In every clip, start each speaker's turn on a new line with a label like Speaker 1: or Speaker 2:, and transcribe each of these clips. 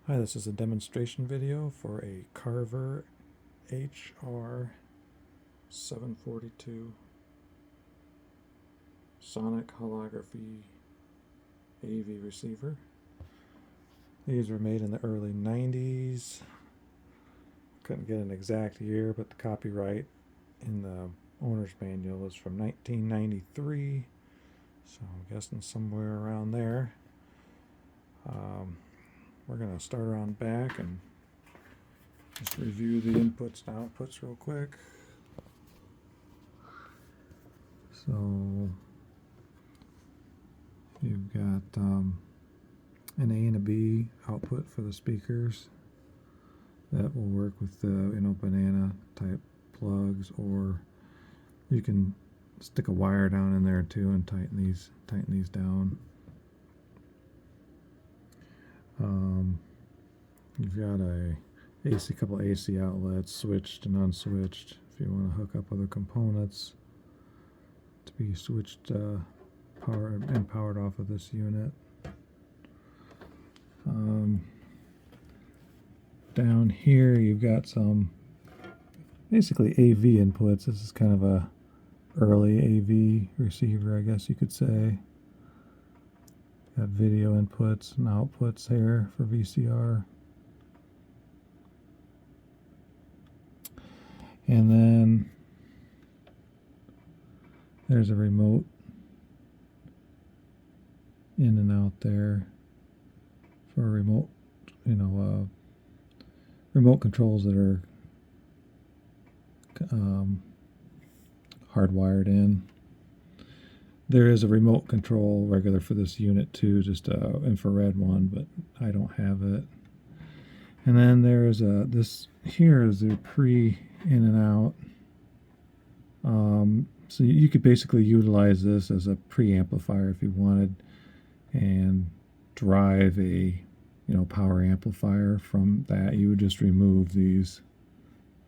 Speaker 1: Hi, this is a demonstration video for a Carver HR-742 Sonic Holography AV receiver. These were made in the early 90s. Couldn't get an exact year, but the copyright in the owner's manual is from 1993, so I'm guessing somewhere around there. We're going to start around back and just review the inputs and outputs real quick. So you've got an A and a B output for the speakers. That will work with the banana type plugs, or you can stick a wire down in there too and tighten these down. You've got a couple AC outlets, switched and unswitched, if you want to hook up other components to be switched powered off of this unit. Down here you've got some basically AV inputs. This is kind of a early AV receiver, I guess you could say. Got video inputs and outputs here for VCR. And then there's a remote in and out there for remote, remote controls that are hardwired in. There is a remote control regular for this unit too, just a infrared one, but I don't have it. And then there is this here is the pre in and out. So you could basically utilize this as a preamplifier if you wanted, and drive a power amplifier from that. You would just remove these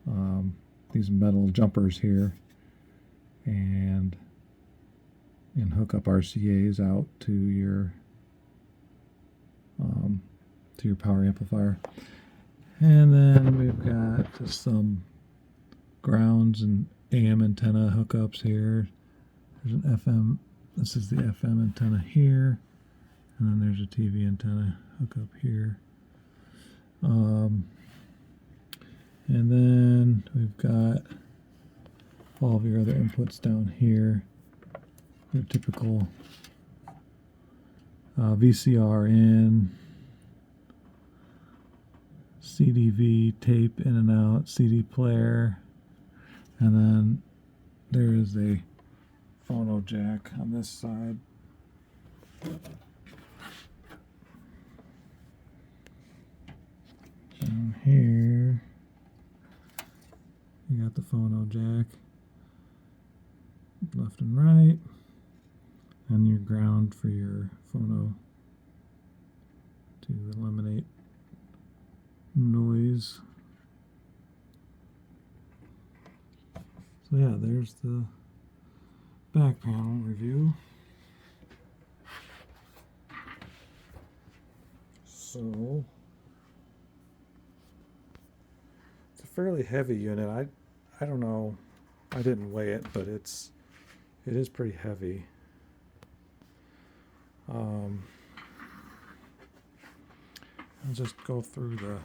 Speaker 1: metal jumpers here and hook up RCAs out to your power amplifier. And then we've got just some grounds and AM antenna hookups here. There's an FM. This is the FM antenna here, and then there's a TV antenna hookup here. And then we've got all of your other inputs down here. Your typical VCR in, CDV tape in and out, CD player, and then there is a phono jack on this side. Down here, you got the phono jack, left and right, and your ground for your phono to eliminate noise. So yeah, there's the back panel review. So it's a fairly heavy unit. I don't know, I didn't weigh it, but it is pretty heavy. I'll just go through the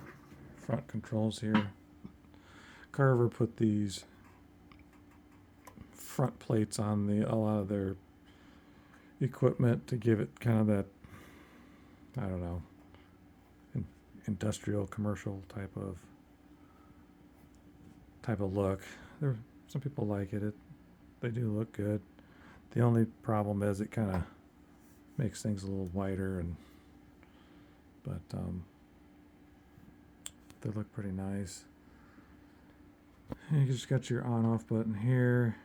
Speaker 1: front controls here. Carver put these front plates on a lot of their equipment to give it kind of that, I don't know, industrial commercial type of look. Some people like it. They do look good. The only problem is it kind of makes things a little wider, but they look pretty nice. And you just got your on-off button here.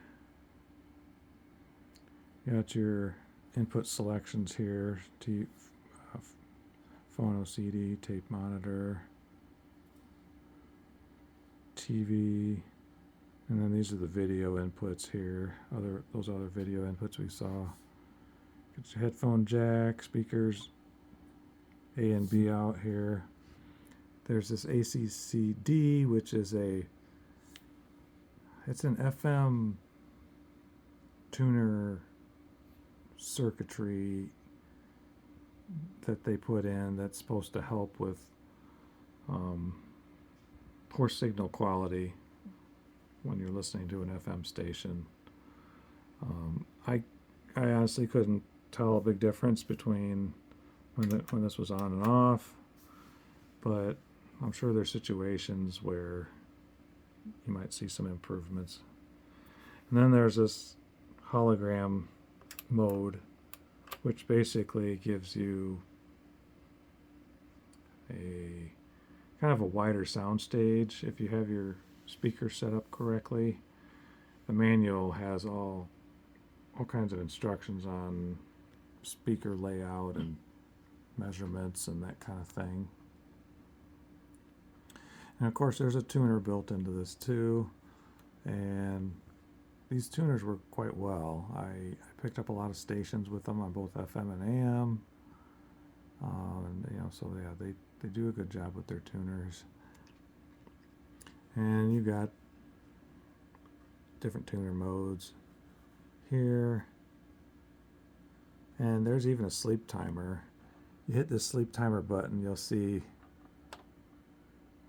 Speaker 1: You got your input selections here to phono, CD, tape monitor, TV, and then these are the video inputs here. Those other video inputs we saw. Get your headphone jack, speakers, A and B out here. There's this ACCD, which is it's an FM tuner circuitry that they put in that's supposed to help with poor signal quality when you're listening to an FM station. I honestly couldn't tell a big difference between when this was on and off, but I'm sure there's situations where you might see some improvements. And then there's this hologram mode, which basically gives you a kind of a wider sound stage if you have your speaker set up correctly. The manual has all kinds of instructions on speaker layout and measurements and that kind of thing. And of course there's a tuner built into this too, and these tuners work quite well. I picked up a lot of stations with them on both FM and AM, and so yeah, they do a good job with their tuners. And you got different tuner modes here, and there's even a sleep timer. You hit this sleep timer button, you'll see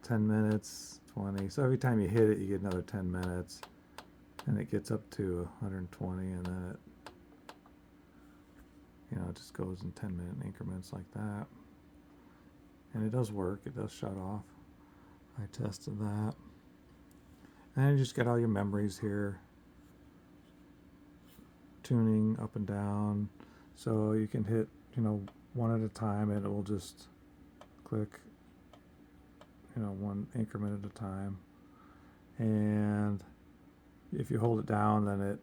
Speaker 1: 10 minutes, 20. So every time you hit it, you get another 10 minutes. And it gets up to 120, and then it just goes in 10-minute increments like that. And it does work. It does shut off. I tested that. And then you just get all your memories here. Tuning up and down. So you can hit, one at a time, and it will just click, one increment at a time. And if you hold it down, then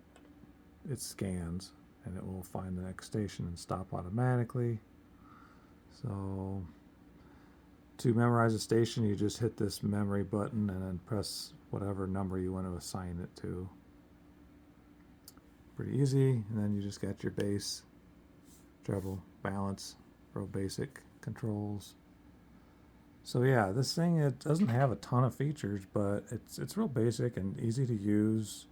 Speaker 1: it scans, and it will find the next station and stop automatically. So to memorize a station, you just hit this memory button and then press whatever number you want to assign it to. Pretty easy. And then you just got your bass, treble, balance, real basic controls. So yeah, this thing, it doesn't have a ton of features, but it's real basic and easy to use.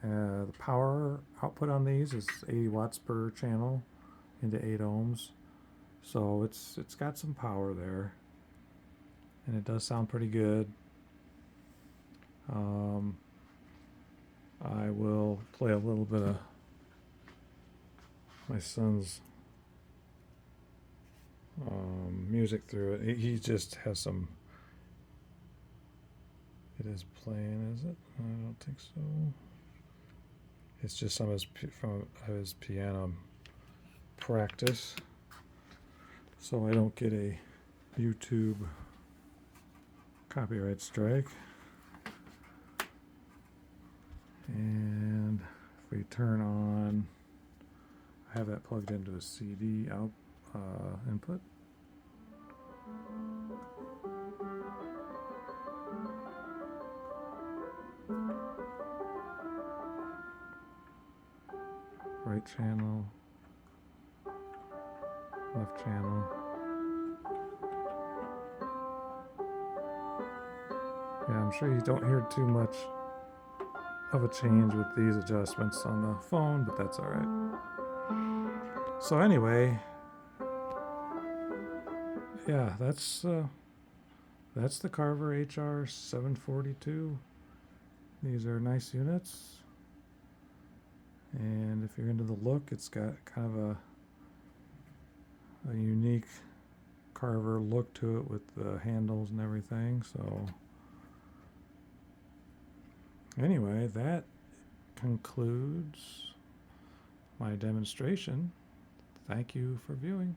Speaker 1: The power output on these is 80 watts per channel into 8 ohms. So it's got some power there. And it does sound pretty good. I will play a little bit of my son's music through it. He just has some. It is playing, is it? I don't think so. It's just some of his piano practice, so I don't get a YouTube copyright strike. And if we turn on, I have that plugged into a CD input. Right channel, left channel. Yeah, I'm sure you don't hear too much of a change with these adjustments on the phone, but that's all right. So anyway, yeah, that's the Carver HR-742. These are nice units. And if you're into the look, it's got kind of a unique Carver look to it with the handles and everything. So anyway, that concludes my demonstration. Thank you for viewing.